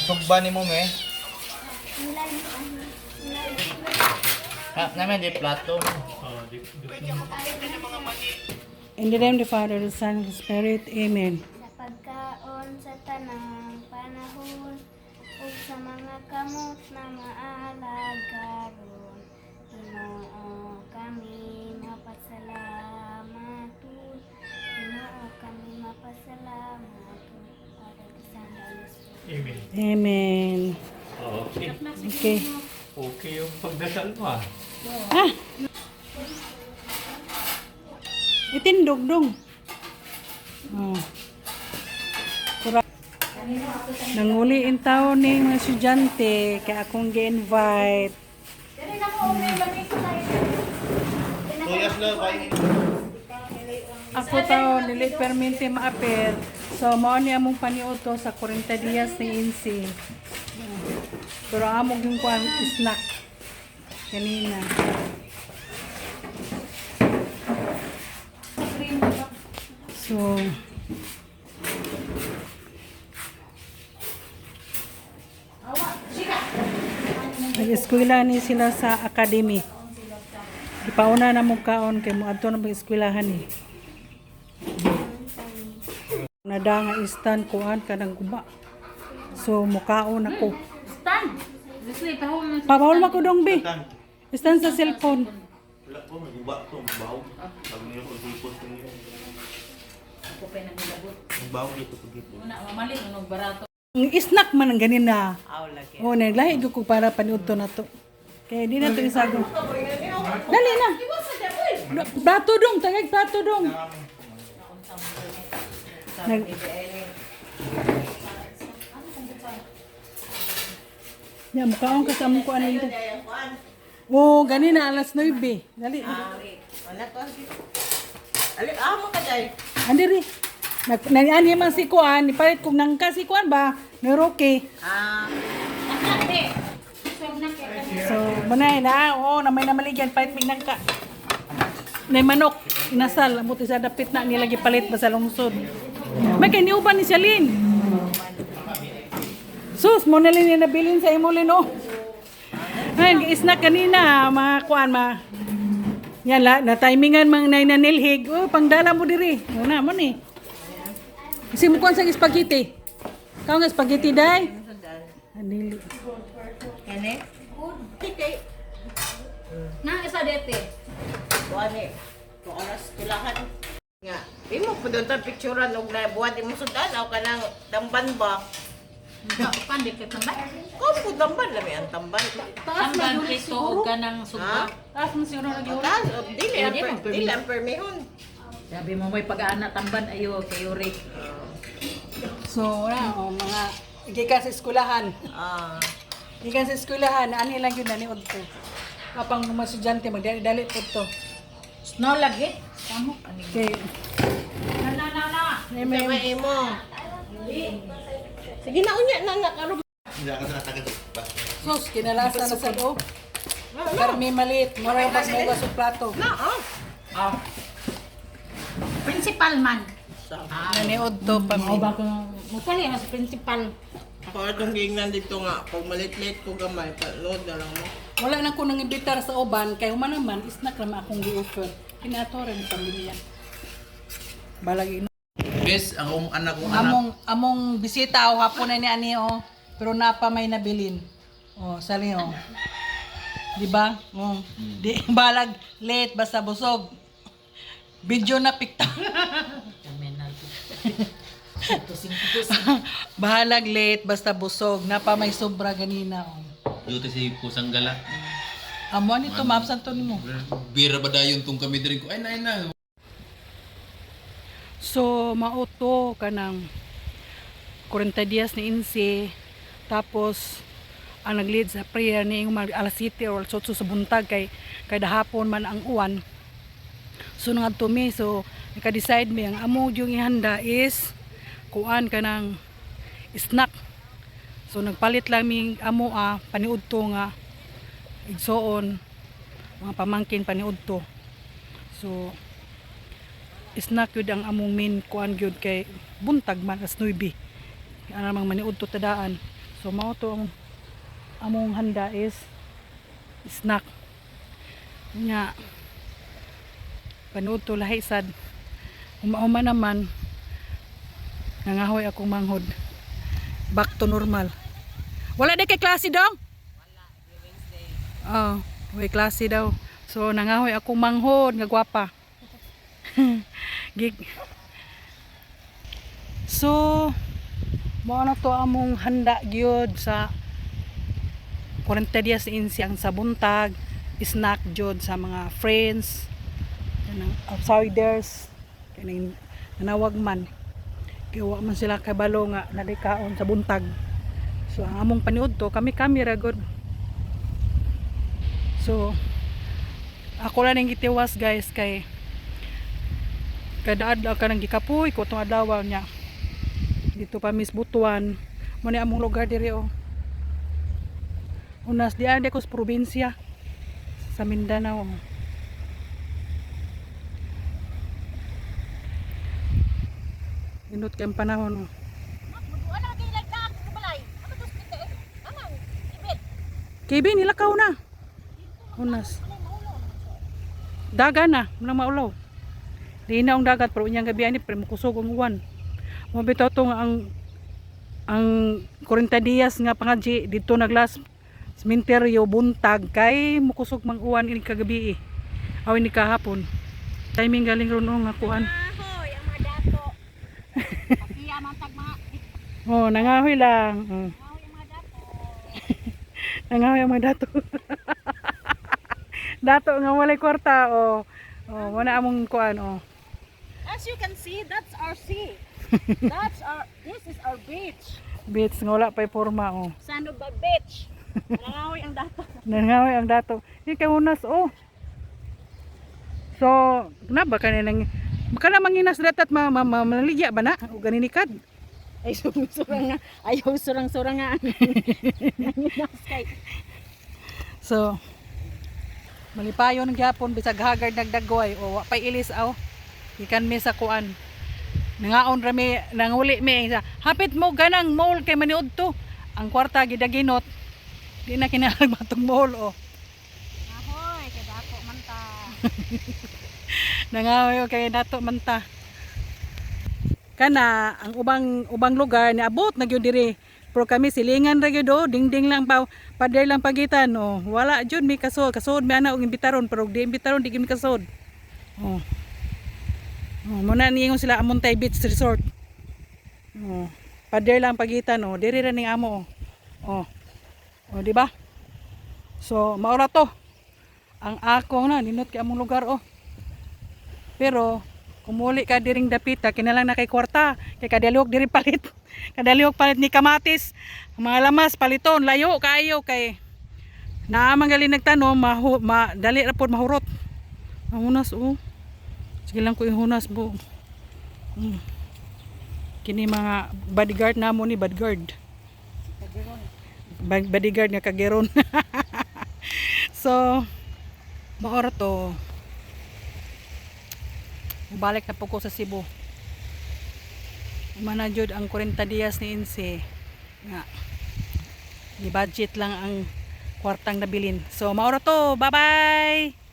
sugba ni mo me. Ha, naman di plato. In the name of the Father, the Son, and the Spirit. Amen. Sa pagkaon sa tanang panahon ug sa mga kamot na maalag karon, Ginoo kami mapasalamat. Ginoo kami mapasalamat. Father, the Son, and the Holy Spirit. Amen. Amen. Okay. Okay. Okay yung pagdasal mo ah. Ah! Itindog dong. Oh. Nanguliin taon ni mga estudyante kaya akong gi-invite. Tuyas na bay. Ako taon nili permente maapir. So mao ni among paniuto sa 40 dias ni INSI. Pero among yung kuan snack kanina. So nag-eskwela ni sila sa academy. Ipauna na mo kaon kay mo adto na mag-eskwelahan ni. Nada nga instant kuan kanang guba. So mukaon ako. Stan! Gusto ipahon mo. Pabawal mo ko dong bi. Instant sa cellphone. Wala ko maguba to, bawo. Pag niyo ko ipot niyo. Ako pa nang nilabot. Bawo dito pag ipot. Una, mamali, unog barato. Ang snack man ang ganin na. Lagi. Oh, naglahi ko para paniudto na to. Kaya di na to isago. Dali na. Plato dong, tagay plato dong. Nag Ya, mukhaon ka sa mukha ano ito. Oh, gani na alas 9. Dali. Amo ka day. Andi ri. Nag-ani man si kuan, ipalit kog nangka si kuan ba? Ni Rocky. So, manay na, oh, na may namaligyan palit mig nangka. Nay manok, inasal, buti sa dapit na nila gipalit ba sa lungsod. May kay niuban ni Shalin. Sus, mo na lang yung nabilin sa imo lin, oh. Ay, snack kanina, mga kuan, yan, na-timingan mang nay nanilhig. Oh, pangdala mo diri. Una mo ni. Kasi mo kuan sa spaghetti. Kau nga spaghetti, day? Anili. Kene? Nang isa dete. Buwan kung oras kailangan nga. Di mo po doon tayo picturean og na buwan di mo sudan o ka ng tamban ba? Pandit ka tambay. Kung po tamban lami ang tamban. Tamban kito o ka ng Ha? suga. Taas mo siguro na giwala. Taas, dili ang permihon. Sabi mo may pag-aana tamban ayo kay Yuri. So, wala, oh, mga igikan sa eskwelahan. Ah, Igikan sa eskwelahan, ani lang yun na ni Odto. Kapang mga estudyante, magdali-dali po to. Snow lagi. Kamu ani. Okay. Na. sama imo. Sige na unya na karon. Hindi ka sa taga ba. Sus, kinalasan na sa loob. Karmi maliit, mura bas mo sa plato. Na ah. Principal man. Na ni Odto pa Mao ba ko mo pali mas principal. Ako atong giingnan dito nga pag malit-lit ko gamay load na lang mo. Wala na ko nang imbitar sa uban, kay human naman, snack naman akong gi-offer. Kinato rin pamilya. Balagi na. Guys, ang anak kong anak. Among bisita o hapon na ni ani o, pero napa may nabilin. O, sali o. Di ba? O, di balag late basta busog. Video na pikta. Terminal. Bahalag late basta busog, napa may sobra ganina o. Dito si Pusang Gala. Amo nito mapsan to nimo. Bira ba dayon tong kami diri ko? Ay na. So mauto kanang 40 dias ni INSI, tapos ang nag-lead sa prayer ni mga alas 7 or alas 8 sa buntag kay kada hapon man ang uwan. So nang adto mi, so naka-decide mi ang amo yung ihanda is kuan kanang snack. So nagpalit lang mi amo paniudto nga igsoon mga pamangkin paniudto. So snack yun ang among main kuan gyud kay buntag man as 9. Ana mang maniudto tadaan. So mao to ang among handa is snack nga panood to lahi sad uma naman nangahoy akong manghod back to normal. Wala di kay klase dong? Wala, Wednesday. Oh, may klase daw. So nangahoy akong manghod nga gwapa. Gig. So mao na to among handa gyud sa 40 dias insi ang sa buntag, snack jud sa mga friends, kanang outsiders, kanang nanawag man. Kaya wa man sila kabalo nga nalikaon sa buntag. So ang among paniud to kami ra gud. So ako lang ning gitiwas guys kay kada adlaw kanang gikapoy ko tong adlaw nya. Dito pa Miss Butuan, mo ni among lugar diri oh. Unas di ade ko sa probinsya sa Mindanao. Inot kay ang panahon oh. Kibi nilakaw na. Unas. Daga na, muna maulaw. Di na ang dagat pero unyang gabi ani pero mukusog ang uwan. Mo bitaw to nga ang 40 dias nga pangaji dito naglas sementeryo buntag kay mukusog mang uwan ini kagabi eh. Aw ini kahapon. Timing galing ron nga kuan. Ahoy, ang mga dato. Pakiya man tag mga Oh, nangahoy lang. Oh. Nangahoy ang mga dato. Dato nga walay kwarta oh. Oh, wala among kuan oh. As you can see, that's our sea. This is our beach. Beach nga wala pay porma oh. Sanoba Beach. Nangahoy ang dato. Nangahoy ang dato. Ni kay hunas oh. So, na ba kanang baka na manginas datat maligya ba na o ganinikad? Ay surang-surang nga. Ayaw surang-surang nga. Nanginas kay. So, malipayon ng gyapon bisag hagard nagdagway o wa pay ilis aw. Ikan mi sa kuan. Nangaon rami nanguli mi sa hapit mo ganang mall kay maniud to. Ang kwarta gidaginot. Di na kinahanglan matong mall oh. Ahoy, kay dato man ta. Nangahoy kay dato man ta. Kana ang ubang lugar ni abot na gyud diri. Pero kami silingan ra gyud oh, dingding lang pa pader lang pagitan oh. Wala jud mi kasod mi ana og imbitaron pero di imbitaron di mi kasod. Oh. Oh, muna niingon sila Amontay Beach Resort. Oh, pader lang pagitan oh, diri ra ning amo oh. Oh, di ba? So, maura to. Ang akong na ninot kay among lugar oh. Pero kumuli ka diring dapita kinalang na kay kwarta kay kadaliok diri palit. Kadaliok palit ni kamatis. Mga lamas paliton layo kayo kay naamang gali nagtanom dali ra pod mahurot. Mahunas oh. Sige lang ko ihunas po. Kini mga bodyguard namo ni bodyguard. Bodyguard nga kageron. So, maora to. Balik na po ko sa Cebu. Manajud ang 40 dias ni Inse. Nga. Di budget lang ang kwartang nabilin. So, maora to. Bye-bye!